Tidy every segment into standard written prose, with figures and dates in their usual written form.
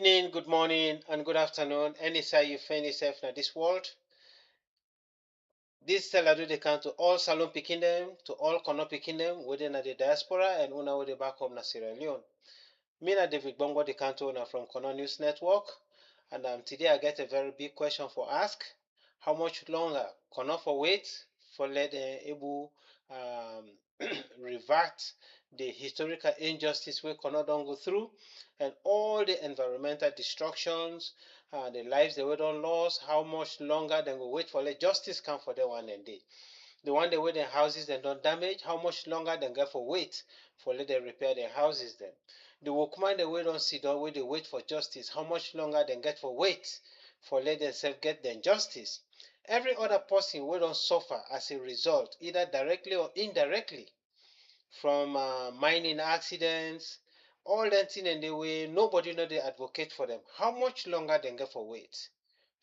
evening, good morning, and good afternoon. Any side you find yourself in this world. This salary they count to all Salon picking them, to all Kono picking them within the diaspora and una with the back home na Sierra Leone. Me na David Bongo the Canto na from Kono News Network, and today I get a very big question for ask. How much longer Kono for wait for let able revert the historical injustice we Kono don't go through, and all the environmental destructions, the lives they were done lost. How much longer they go wait for let justice come for the one and day. The one they wait their houses and don't damage, how much longer they get for wait for let them repair their houses then. The workman they wait on sit down where they wait for justice, how much longer they get for wait for let themselves get their justice. Every other person will don't suffer as a result, either directly or indirectly, from mining accidents, all that thing in the way, nobody know they advocate for them. How much longer they get for wait?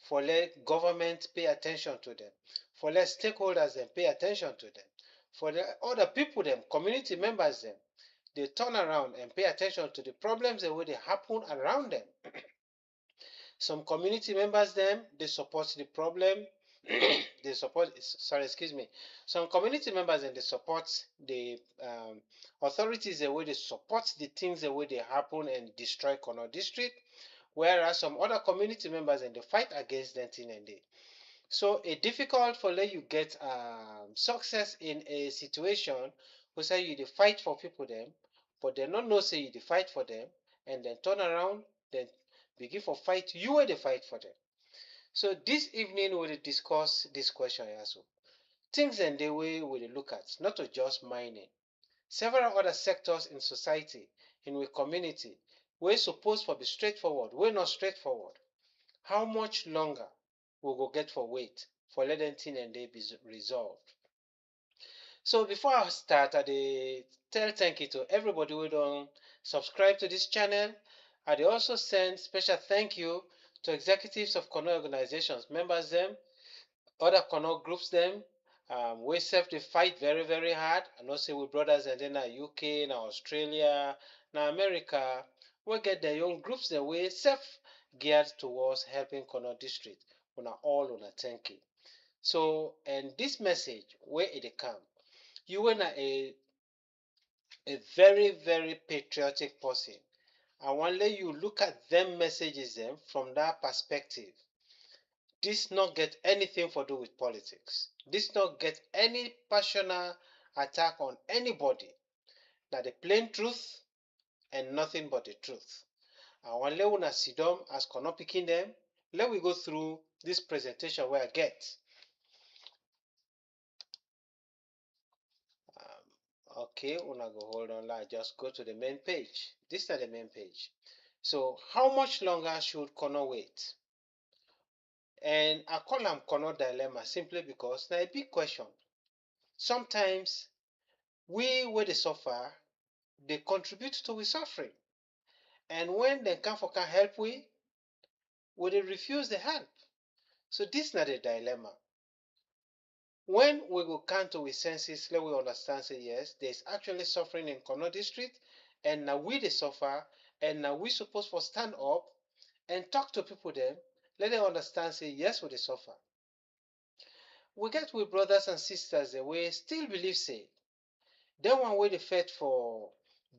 For let government pay attention to them, for let stakeholders them pay attention to them, for the other people them, community members them, they turn around and pay attention to the problems that they happen around them. Some community members them, they support the problem. They support, sorry, excuse me. Some community members and they support the authorities the way they support the things the way they happen and destroy Kono district, whereas some other community members and they fight against that thing and they. So it's difficult for let you get success in a situation who say you fight for people them, but they not know say you fight for them, and then turn around, then begin for fight you where they fight for them. So this evening we'll discuss this question also. Things and the way we look at, not to just mining. Several other sectors in society, in the community, we're supposed to be straightforward. We're not straightforward. How much longer we go get for wait for let them thing and they be resolved? So before I start, I tell thank you to everybody who don't subscribe to this channel. I also send special thank you to executives of Kono organizations, members them, other Kono groups them. We self they fight very very hard. And also with brothers and then UK, now Australia, now America, we get their own groups that we self geared towards helping Kono district. Una all una thank you. So and this message where it come, you were a very very patriotic person. I want to let you look at them messages them from that perspective. This not get anything to do with politics. This not get any personal attack on anybody. That the plain truth and nothing but the truth. I want let una sit down as Kono picking them. Let we go through this presentation where I get. Okay, una go hold on. I just go to the main page. This is the main page. So how much longer should Kono wait? And I call them Kono Dilemma simply because now a big question. Sometimes we where they suffer, they contribute to we suffering. And when they can help we they refuse the help. So this is not a dilemma. When we go come to we senses, let we understand say yes, there's actually suffering in Kono district, and now we they suffer, and now we supposed to stand up and talk to people them, let them understand say yes we they suffer. We get with brothers and sisters that we still believe say they one way they fight for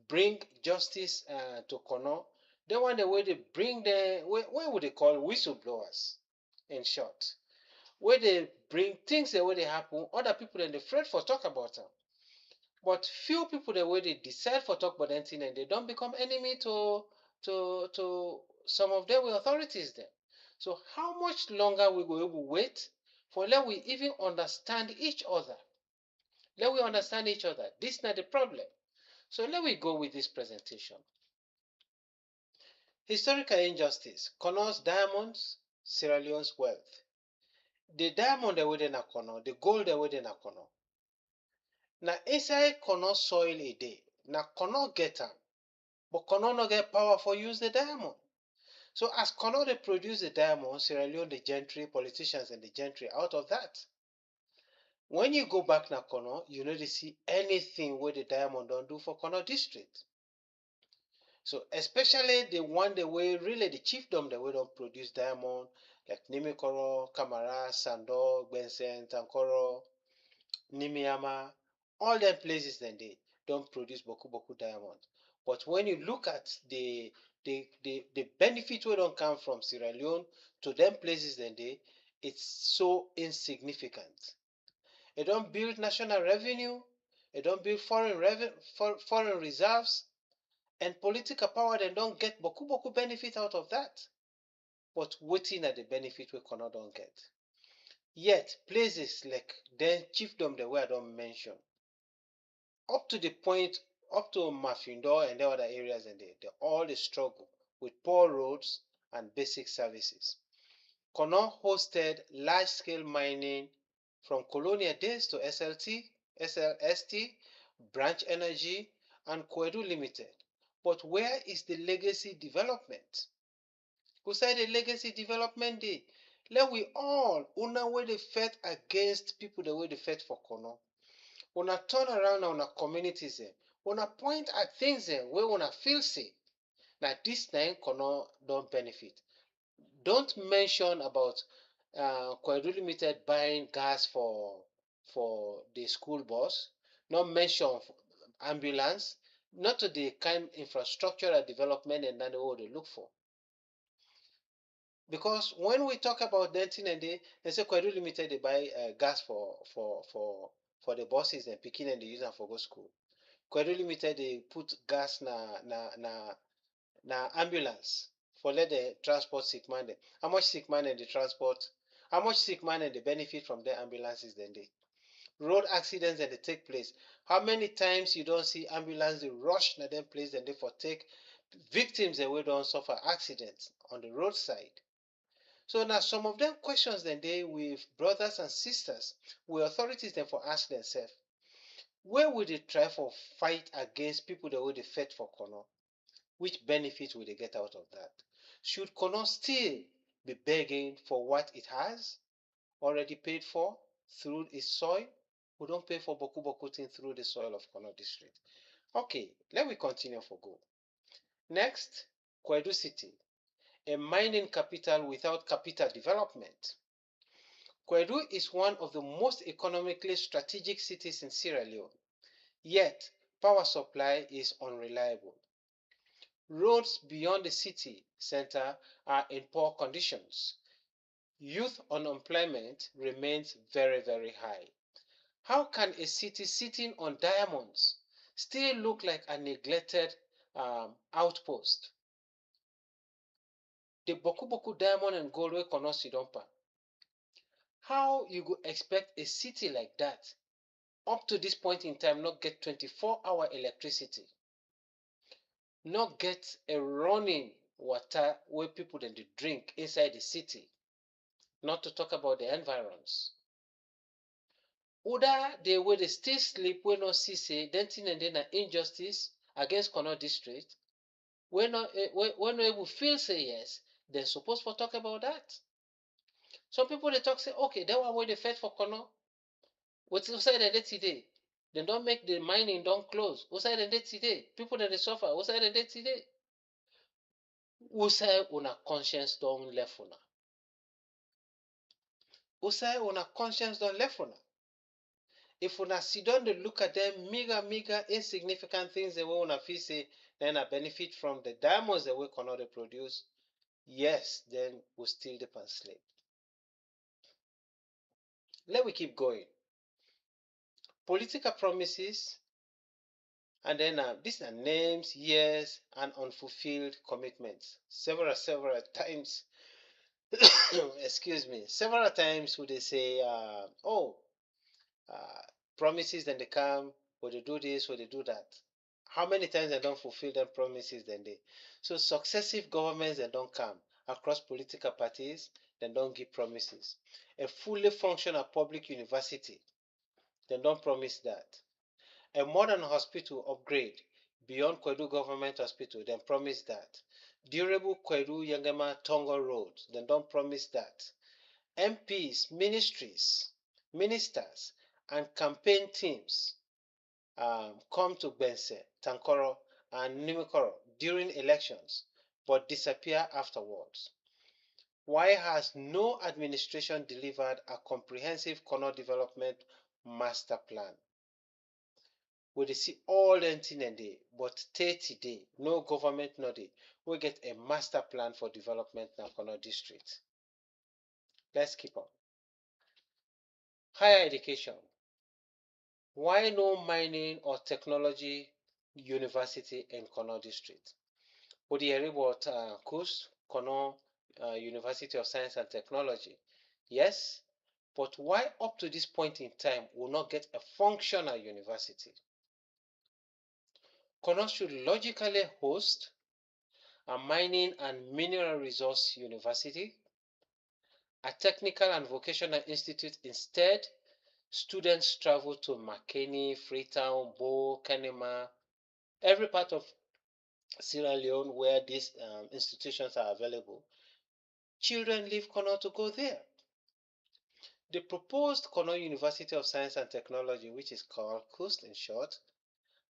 bring justice to Kono, they one the way they bring the what would they call whistleblowers in short. Where they bring things the way they happen, other people then they afraid for talk about them. But few people the way they decide for talk about anything and they don't become enemy to some of them with authorities then. So how much longer we go able wait for let we even understand each other? Let we understand each other. This is not the problem. So let we go with this presentation. Historical injustice. Kono's diamonds, Sierra Leone's wealth. The diamond they within a Kono, the gold they within a Kono. Na inside Kono soil a day. Na Kono get am, but Kono no get power for use the diamond. So as Kono they produce the diamond, Sierra Leone the gentry, politicians and the gentry out of that. When you go back na Kono, you know they see anything where the diamond don't do for Kono district. So especially the one the way really the chiefdom the way don't produce diamond like Nimikoro, Kamara, Sando, Bensen, Tankoro, Nimiama, all them places then they don't produce boku diamond. But when you look at the benefit we don't come from Sierra Leone to them places then it's so insignificant. It don't build national revenue, it don't build foreign reserves, and political power dem don't get boku benefit out of that. But wetin na the benefit we cannot don't get. Yet places like the chiefdom the way I don't mention, up to the point, up to Mafindo and the other areas and they all the struggle with poor roads and basic services. Kono hosted large-scale mining from colonial days to SLST, Branch Energy, and Koidu Limited. But where is the legacy development? Who said the legacy development day? Let we all, una wey dey fight against people the way they fight for Kono. Una turn around on una communities dem, una point at things dem wey una feel say na this na Kono don benefit. Don't mention about Koidu Limited buying gas for the school bus. Not mention ambulance. Not to the kind infrastructural development and that what they look for. Because when we talk about denting and they say Koidu Limited they buy gas for the buses and picking and they use them for go school. Koidu Limited they put gas na ambulance for let the transport sick man dem. How much sick man and the transport? How much sick man and the benefit from the ambulances then they? Road accidents that they take place. How many times you don't see ambulance they rush na them place and they for take victims that we don't suffer accidents on the roadside. So now some of them questions then they with brothers and sisters, with authorities then for ask themselves, where would they try for fight against people that would they fight for Kono? Which benefit will they get out of that? Should Kono still be begging for what it has already paid for through its soil? We don't pay for boku thing through the soil of Kono district. Okay, let me continue for go. Next, Koidu City, a mining capital without capital development. Koidu is one of the most economically strategic cities in Sierra Leone, yet power supply is unreliable. Roads beyond the city center are in poor conditions. Youth unemployment remains very high. How can a city sitting on diamonds still look like a neglected outpost? The boku diamond and gold wey Kono Sidonpa. How you go expect a city like that up to this point in time not get 24-hour electricity, not get a running water where people then they drink inside the city, not to talk about the environs. Oda the way they still sleep wey no see say denting and then injustice against Kono district, we no able feel say yes, they're supposed to talk about that. Some people they talk say, okay, that one where they fight for Kono. What's outside the today? They don't make the mining don't close. Outside the today, people that they suffer. Outside the today, outside una conscience don't left una. Outside una conscience don't left una. If una sit down to look at them meager insignificant things the way una feel say then I benefit from the diamonds the way cannot produce, yes, then we still depend slave. Let we keep going. Political promises, and then these are names, years, and unfulfilled commitments. Several times, excuse me, several times would they say, promises, then they come, would they do this, would they do that? How many times they don't fulfill them promises, then they? So successive governments that don't come across political parties, they don't give promises. A fully functional public university, they don't promise that. A modern hospital upgrade beyond Koidu Government Hospital, then promise that. Durable Koidu Yangama Tongo Road, then don't promise that. MPs, ministries, ministers, and campaign teams come to Bense, Tankoro, and Nimikoro during elections but disappear afterwards? Why has no administration delivered a comprehensive Kono development master plan? We dey see all dem thing dem dey, but 30 day, no government no dey. We get a master plan for development na Kono district. Let's keep on. Higher education. Why no mining or technology university in Kono district? We dey hear about KUS, Kono University of Science and Technology. Yes, but why up to this point in time we not get a functional university? Kono should logically host a mining and mineral resource university, a technical and vocational institute. Instead, students travel to Makeni, Freetown, Bo, Kenema, every part of Sierra Leone where these institutions are available. Children leave Kono to go there. The proposed Kono University of Science and Technology, which is called KUST in short,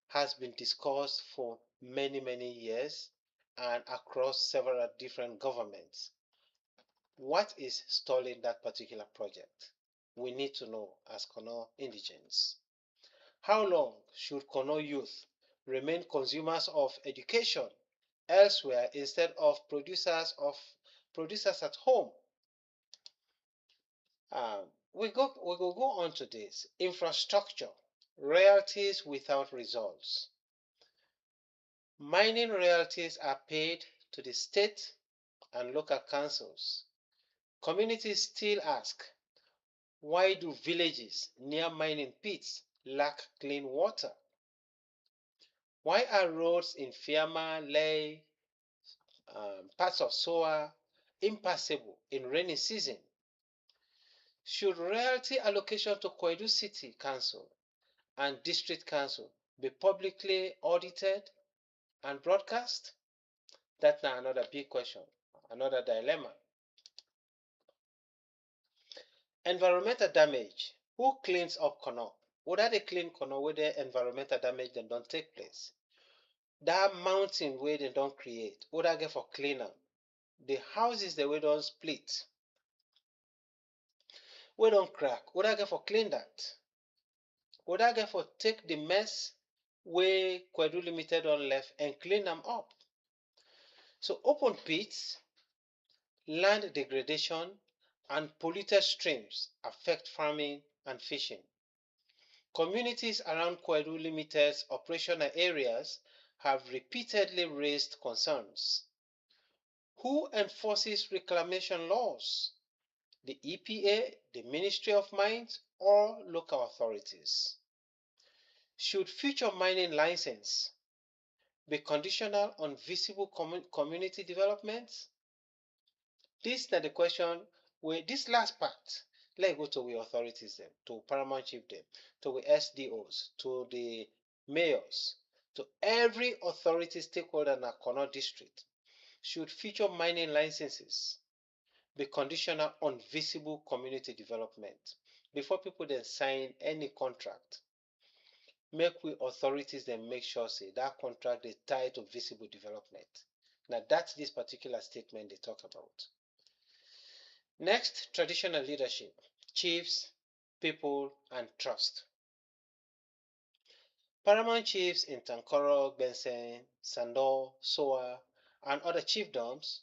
has been discussed for many years and across several different governments. What is stalling that particular project? We need to know as Kono indigents. How long should Kono youth remain consumers of education elsewhere instead of producers at home? We go on to this. Infrastructure, royalties without results. Mining royalties are paid to the state and local councils. Communities still ask, why do villages near mining pits lack clean water? Why are roads in Fiama, Ley, parts of Soa impassable in rainy season? Should royalty allocation to Koidu City Council and District Council be publicly audited and broadcast? That's now another big question, another dilemma. Environmental damage. Who cleans up Kono? Whether they clean Kono, whether environmental damage then don't take place. That mountain where they don't create, whether get for clean am. The houses the way don't split, we don't crack, whether get for clean that. Whether get for take the mess where Koidu Limited on left and clean them up. So open pits, land degradation, and polluted streams affect farming and fishing. Communities around Koidu Limited's operational areas have repeatedly raised concerns. Who enforces reclamation laws? The EPA, the Ministry of Mines, or local authorities? Should future mining license be conditional on visible community development? This is the question where this last part, let's go to the authorities them, to paramount chief them, to the SDOs, to the mayors, to every authority stakeholder in the Kono district. Should future mining licenses be conditional on visible community development? Before people then sign any contract, make we authorities then make sure say that contract is tied to visible development. Now that's this particular statement they talk about. Next, traditional leadership, chiefs, people, and trust. Paramount chiefs in Tankoro, Bensen, Sando, Soa, and other chiefdoms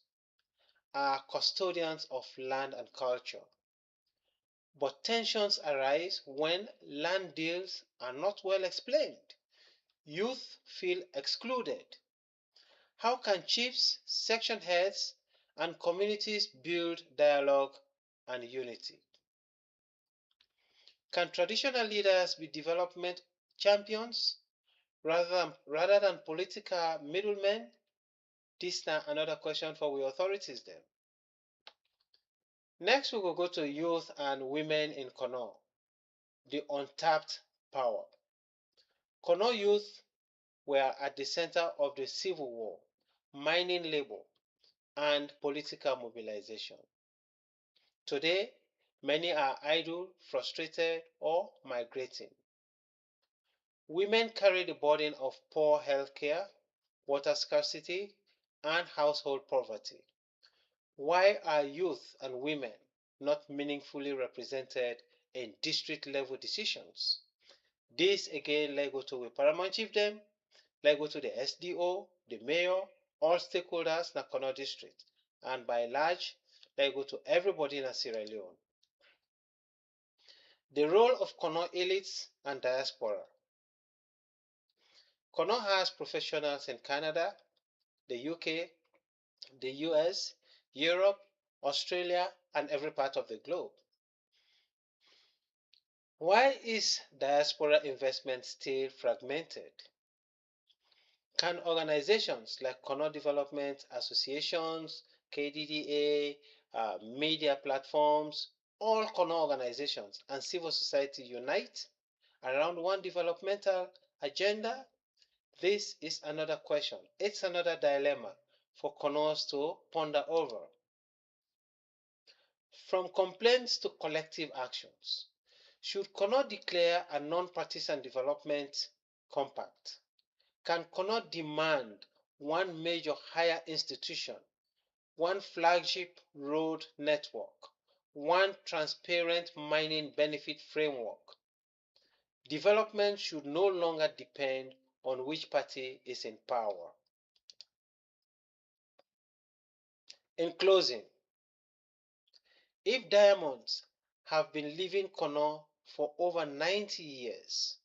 are custodians of land and culture. But tensions arise when land deals are not well explained. Youth feel excluded. How can chiefs, section heads, and communities build dialogue and unity? Can traditional leaders be development champions rather than political middlemen? This is another question for the authorities then. Next, we will go to youth and women in Kono, the untapped power. Kono youth were at the center of the civil war, mining labor, and political mobilization. Today, many are idle, frustrated, or migrating. Women carry the burden of poor health care, water scarcity, and household poverty. Why are youth and women not meaningfully represented in district level decisions? This again let go to the paramount chiefdom, let go to the SDO, the mayor, all stakeholders in Kono district, and by and large, let go to everybody in Sierra Leone. The role of Kono elites and diaspora. Kono has professionals in Canada, the UK, the US, Europe, Australia, and every part of the globe. Why is diaspora investment still fragmented? Can organizations like Kono Development Associations, KDDA, media platforms, all Kono organizations and civil society unite around one developmental agenda? This is another question. It's another dilemma for Konos to ponder over. From complaints to collective actions, should Kono declare a non-partisan development compact? Can Kono demand one major higher institution, one flagship road network, one transparent mining benefit framework? Development should no longer depend on which party is in power. In closing, if diamonds have been leaving Kono for over 90 years,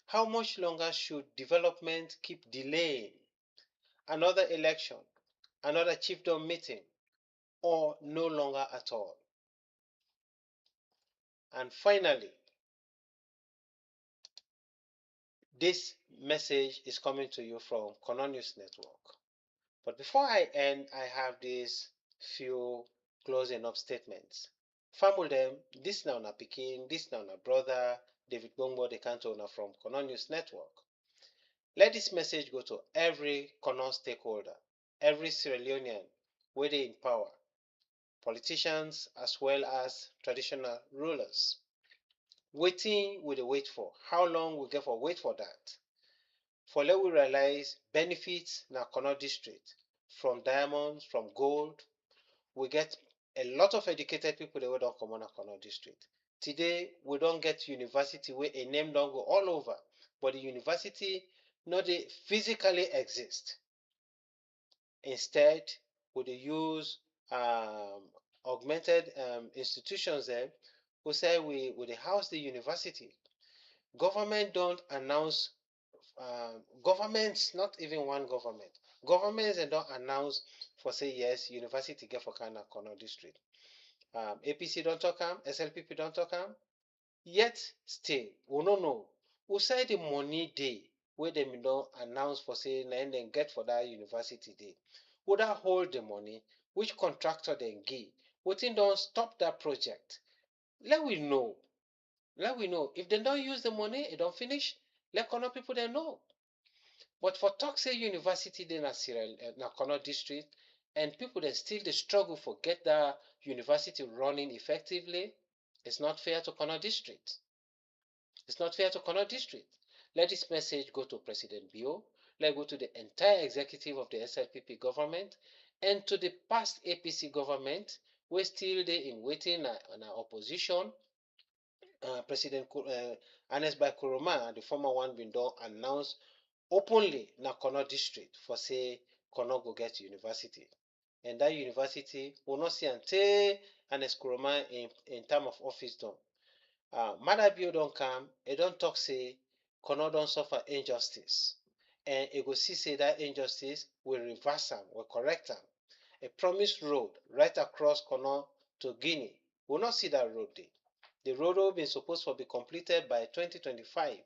how much longer should development keep delaying? Another election, another chiefdom meeting, or no longer at all? And finally, this message is coming to you from Kono News Network. But before I end, I have these few closing up statements. Family them, this now na pikin, this now na brother, David Gbongbo, the canto owner from Kono News Network. Let this message go to every Kono stakeholder, every Sierra Leonean, whether in power, politicians as well as traditional rulers. Wetin we dey wait for? How long we get for wait for that? For let we realize benefits na Kono district, from diamonds, from gold. We get a lot of educated people wey don comot na Kono district. Today, we don get university wey a name don go all over, but the university no dey physically exist. Instead, we dey use augmented institutions dem who say we dey house the university. Government don announce governments, not even one government, governments dem don announce for say yes, university get for Kono district. APC don talk am, SLPP don talk am, yet still we no know who side the money dey wey dem don announce for say na im dem get for that university dey. Who that hold the money, which contractor dem give, wetin don stop that project? Let we know. Let we know. If dem don use the money, e don finish, let Kono people dem know. But for talk say university dey na Kono district and people dem still dey struggle for get that university running effectively, it's not fair to Kono district. It's not fair to Kono district. Let this message go to President Bio, let go to the entire executive of the SLPP government and to the past APC government wey still dey in waiting na opposition. President Ernest Bai Koroma, the former one, bin don announce openly na Kono district for say Kono go get university. And that university will not see until Ernest Koroma in term of office done. Madabio don come, e don talk say Kono don suffer injustice. And e go see say that injustice will reverse am, will correct am. A promised road right across Kono to Guinea, will not see that road dey. The road wey been supposed to be completed by 2025,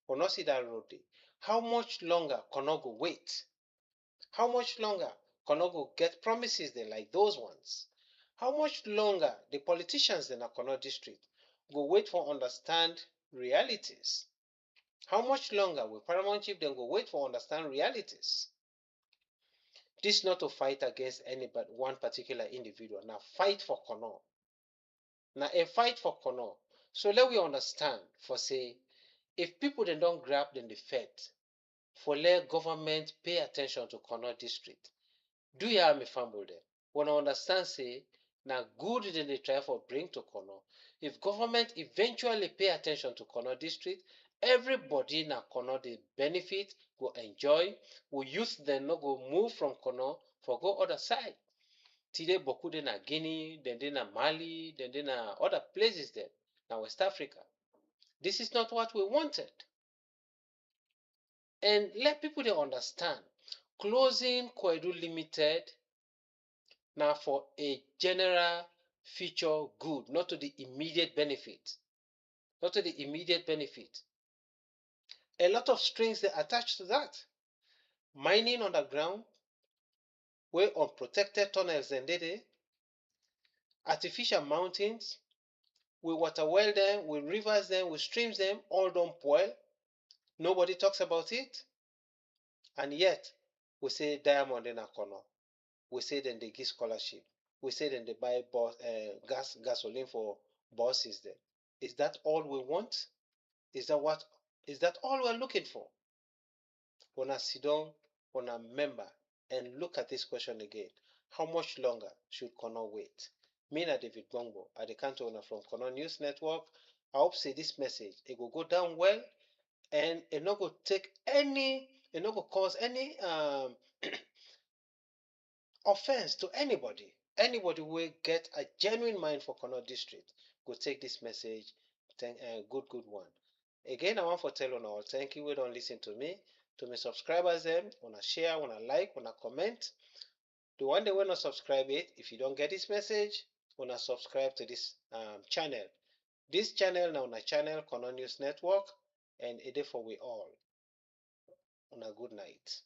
will not see that road dey. How much longer Kono go wait? How much longer Kono go get promises dey like those ones? How much longer the politicians in Kono district go wait for understand realities? How much longer will paramount chief dem go wait for understand realities? This not to fight against any but one particular individual, na fight for Kono. Na a fight for Kono. So let we understand for say, if people dem don grab dem dey fight, for let government pay attention to Kono district. Do you have me fumble there? When I understand say na good dem dey try for bring to Kono. If government eventually pay attention to Kono district, everybody na Kono dey benefit, go enjoy. We youth dem no go move from Kono for go other side. Today boku dey na Guinea, dem dey na Mali, dem dey na other places dem, na West Africa. This is not what we wanted. And let people dey understand, closing Koidu Limited na for a general future good, not to the immediate benefit. Not to the immediate benefit. A lot of strings dey attached to that. Mining underground, wey unprotected tunnels dem dey there, artificial mountains, we water well them, we rivers them, we streams them, all don spoil. Nobody talks about it. And yet, we say diamond in Kono. We say dem dey give scholarship. We say dem dey buy gasoline for buses there. Is that all we want? Is that all we're looking for? Una sit down, una member, and look at this question again. How much longer should Kono wait? Me na David Bongo, I dey count una from Kono News Network. I hope say this message it go go down well, and it no go cause any offense to anybody. Anybody wey get a genuine mind for Kono district go take this message good one. Again, I want for tell una all thank you wey don lis ten to me. To my subscribers dem, una share, una like, una comment. The one day wey no subscribe it, if you don't get this message, una subscribe to this channel. This channel na una channel Kono News Network, and it dey for we all. Una good night.